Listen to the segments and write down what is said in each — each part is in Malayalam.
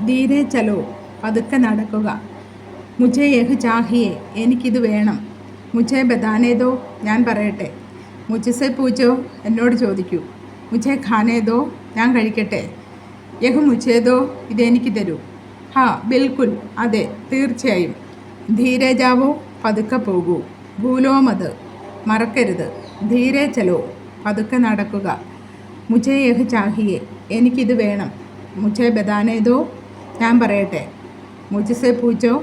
ധീരെ ചലോ, പതുക്കെ നടക്കുക. മുझे യഹ് ചാഹിയേ, എനിക്കിത് വേണം. മുझे ബതാനേ ദോ, ഞാൻ പറയട്ടെ. മുझसे പൂച്ചോ, എന്നോട് ചോദിക്കൂ. മുझे ഖാനേ ദോ, ഞാൻ കഴിക്കട്ടെ. യഹ് മുझे ദോ, ഇതെനിക്ക് തരൂ. ഹാ ബിൽക്കുൽ, അതെ തീർച്ചയായും. ധീരെ ജാവോ, പതുക്കെ പോകൂ. ഭൂലോ മത്, മറക്കരുത്. ധീരെ ചലോ, പതുക്കെ നടക്കുക. മുझे യഹ് ചാഹിയേ, എനിക്കിത് വേണം. മുझे ബതാനേ ദോ, ഞാൻ പറയട്ടെ. മുझसे പൂച്ചോ,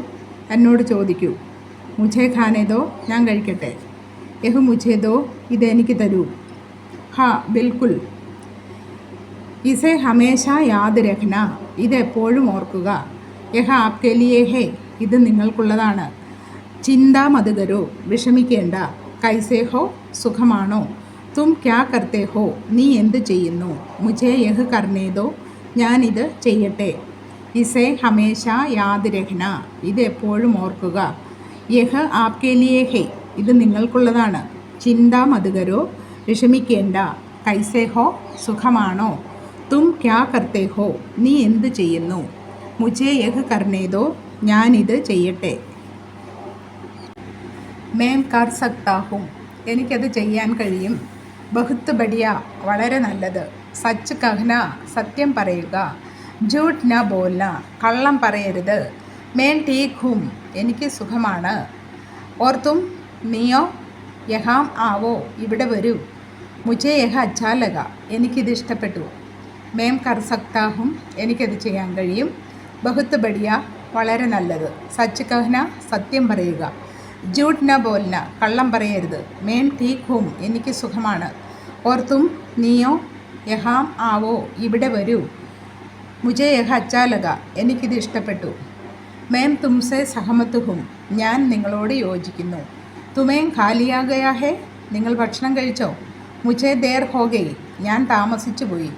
എന്നോട് ചോദിക്കൂ. മുझे ഖാനേ ദോ, ഞാൻ കഴിക്കട്ടെ. യഹ് മുझे ദോ, ഇതെനിക്ക് തരൂ. ഹാ ബിൽക്കുൽ, ഇസെ ഹമേശ യാദ് രഖ്ന, ഇത് എപ്പോഴും ഓർക്കുക. യഹ് ആപ്കെ ലിയേ ഹേ, ഇത് നിങ്ങൾക്കുള്ളതാണ്. ചിന്ത മത് കരോ, വിഷമിക്കേണ്ട. കൈസേ ഹോ, സുഖമാണോ. തും ക്യാ കർത്തേ ഹോ, നീ എന്ത് ചെയ്യുന്നു. മുझे യഹ് കർനേ ദോ, ഞാനിത് ചെയ്യട്ടെ. ഇസെ ഹമേശ യാദ് രഖ്ന, ഇത് എപ്പോഴും ഓർക്കുക. യഹ് ആപ്കെ ലിയേ ഹേ, ഇത് നിങ്ങൾക്കുള്ളതാണ്. ചിന്ത മത് കരോ, വിഷമിക്കേണ്ട. കൈസേ ഹോ, സുഖമാണോ. തും ക്യാ കർത്തേ ഹോ, നീ എന്ത് ചെയ്യുന്നു. മുझे യഹ് കർനേ ദോ, ഞാനിത് ചെയ്യട്ടെ. മേം കർ സക്താ ഹും, എനിക്കത് ചെയ്യാൻ കഴിയും. ബഹുത്ത് ബഡിയ, വളരെ നല്ലത്. സച്ച് കഹ്ന, സത്യം പറയുക. ജൂട്ട് ന ബോൽന, കള്ളം പറയരുത്. മേം ടീക് ഹും, എനിക്ക് സുഖമാണ്. ഓർ തും, നീയോ. യഹാം ആവോ, ഇവിടെ വരൂ. മുझे യഹ് അച്ഛാ ലഗ, എനിക്കിത് ഇഷ്ടപ്പെട്ടു. മേം കർ സക്താ ഹും, എനിക്കത് ചെയ്യാൻ കഴിയും. ബഹുത്ത് ബഡിയ, വളരെ നല്ലത്. സച്ച് കഹ്ന, സത്യം പറയുക. ജൂട്ട് ന ബോൽന, കള്ളം പറയരുത്. മേം ടീക് ഹും, എനിക്ക് സുഖമാണ്. ഓർ തും, നീയോ. യഹാം ആവോ, ഇവിടെ വരൂ. മുझे യഹ് അച്ഛാ ലഗ, എനിക്കിത് ഇഷ്ടപ്പെട്ടു. മേം തുംസെ സഹമത്ത് ഹും, ഞാൻ നിങ്ങളോട് യോജിക്കുന്നു. തുമേം ഖാ ലിയാ ഗയാ ഹേ, നിങ്ങൾ ഭക്ഷണം കഴിച്ചോ. മുझे ദേർ ഹോ ഗയി, ഞാൻ താമസിച്ചു പോയി.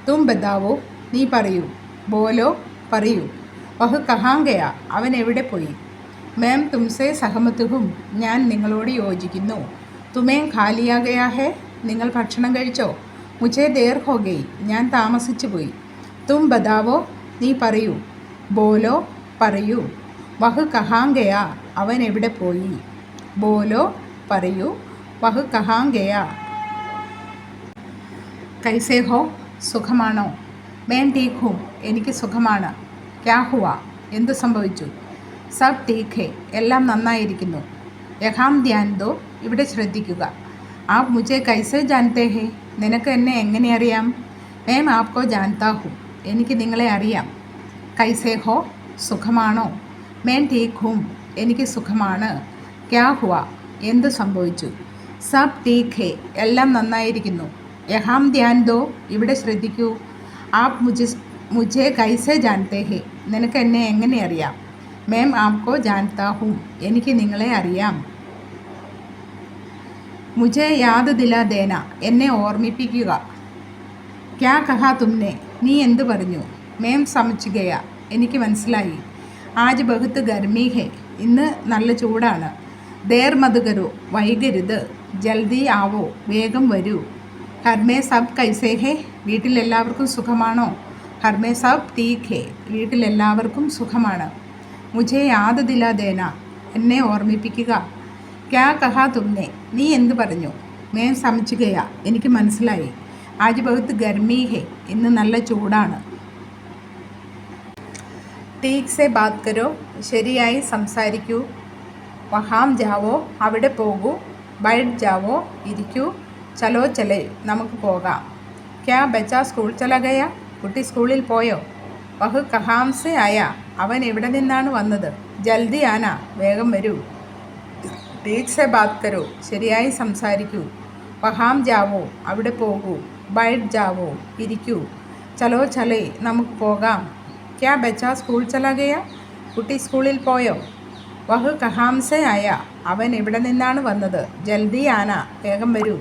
തും ബതാവോ, നീ പറയൂ. ബോലോ, പറയൂ. വഹ് കഹാം ഗയാ, അവൻ എവിടെ പോയി. മേം തുംസെ സഹമത്ത് ഹും, ഞാൻ നിങ്ങളോട് യോജിക്കുന്നു. തുമേം ഖാ ലിയാ ഗയാ ഹേ, നിങ്ങൾ ഭക്ഷണം കഴിച്ചോ. മുझे ദേർ ഹോ ഗയി, ഞാൻ താമസിച്ചു പോയി. തും ബതാവോ, നീ പറയൂ. ബോലോ, പറയൂ. വഹ് കഹാം ഗയാ, അവൻ എവിടെ പോയി. ബോലോ, പറയൂ. വഹ് കഹാം ഗയാ. കൈസേ ഹോ, സുഖമാണോ. മേം ടീക് ഹും, എനിക്ക് സുഖമാണ്. ക്യാ ഹുവ, എന്തു സംഭവിച്ചു. സബ് ടീക് ഹേ, എല്ലാം നന്നായിരിക്കുന്നു. യഹാം ധ്യാൻ ദോ, ഇവിടെ ശ്രദ്ധിക്കുക. ആപ് മുझे കൈസേ ജാൻതേ ഹേ, നിനക്ക് എന്നെ എങ്ങനെ അറിയാം. മേം ആപ്കോ ജാൻതാ ഹും, എനിക്ക് നിങ്ങളെ അറിയാം. കൈസേ ഹോ, സുഖമാണോ. മേം ടീക് ഹും, എനിക്ക് സുഖമാണ്. ക്യാ ഹുവ, എന്ത് സംഭവിച്ചു. സബ് ടീക് ഹേ, എല്ലാം നന്നായിരിക്കുന്നു. യഹാം ധ്യാൻ ദോ, ഇവിടെ ശ്രദ്ധിക്കൂ. ആപ് മുझे കൈസേ ജാൻതേ ഹേ, നിനക്ക് എന്നെ എങ്ങനെ അറിയാം. മേം ആപ്കോ ജാൻതാ ഹും, എനിക്ക് നിങ്ങളെ അറിയാം. മുझे യാദ് ദിലാ ദേന, എന്നെ ഓർമ്മിപ്പിക്കുക. ക്യാ കഹാ തുമ്നെ, നീ എന്ത് പറഞ്ഞു. മേം സമജ് ഗയ, എനിക്ക് മനസ്സിലായി. ആജ് ബഹുത്ത് ഗർമി ഹേ, ഇന്ന് നല്ല ചൂടാണ്. ദേർ മത് കരോ, വൈകരുത്. ജൽദി ആവോ, വേഗം വരൂ. ഹർമേ സബ് കൈസേ ഹേ, വീട്ടിലെല്ലാവർക്കും സുഖമാണോ. ഹർമേ സബ് ടീക് ഹേ, വീട്ടിലെല്ലാവർക്കും സുഖമാണ്. മുझे യാദ് ദിലാ ദേന, എന്നെ ഓർമ്മിപ്പിക്കുക. ക്യാ കഹാ തുമ്നെ, നീ എന്ത് പറഞ്ഞു. മേം സമജ് ഗയ, എനിക്ക് മനസ്സിലായി. ആജ് ബഹുത്ത് ഗർമി ഹേ, ഇന്ന് നല്ല ചൂടാണ്. ടീക് സെ ബാത് കരോ, ശരിയായി സംസാരിക്കൂ. വഹാം ജാവോ, അവിടെ പോകൂ. ബൈഠ് ജാവോ, ഇരിക്കൂ. ചലോ ചലേ, നമുക്ക് പോകാം. ക്യാ ബച്ചാ സ്കൂൾ ചല ഗയ, കുട്ടി സ്കൂളിൽ പോയോ. വഹ് കഹാം സെ ആയ, അവൻ എവിടെ നിന്നാണ് വന്നത്. ജൽദി ആന, വേഗം വരൂ. ടീക് സെ ബാത് കരോ, ശരിയായി സംസാരിക്കൂ. വഹാം ജാവോ, അവിടെ പോകൂ. ബൈഠ് ജാവോ, ഇരിക്കൂ. ചലോ ചലേ, നമുക്ക് പോകാം. ക്യാ ബച്ചാ സ്കൂൾ ചല ഗയ, കുട്ടി സ്കൂളിൽ പോയോ. വഹ് കഹാം സെ ആയ, അവൻ എവിടെ നിന്നാണ് വന്നത്. ജൽദി ആന, വേഗം വരൂ.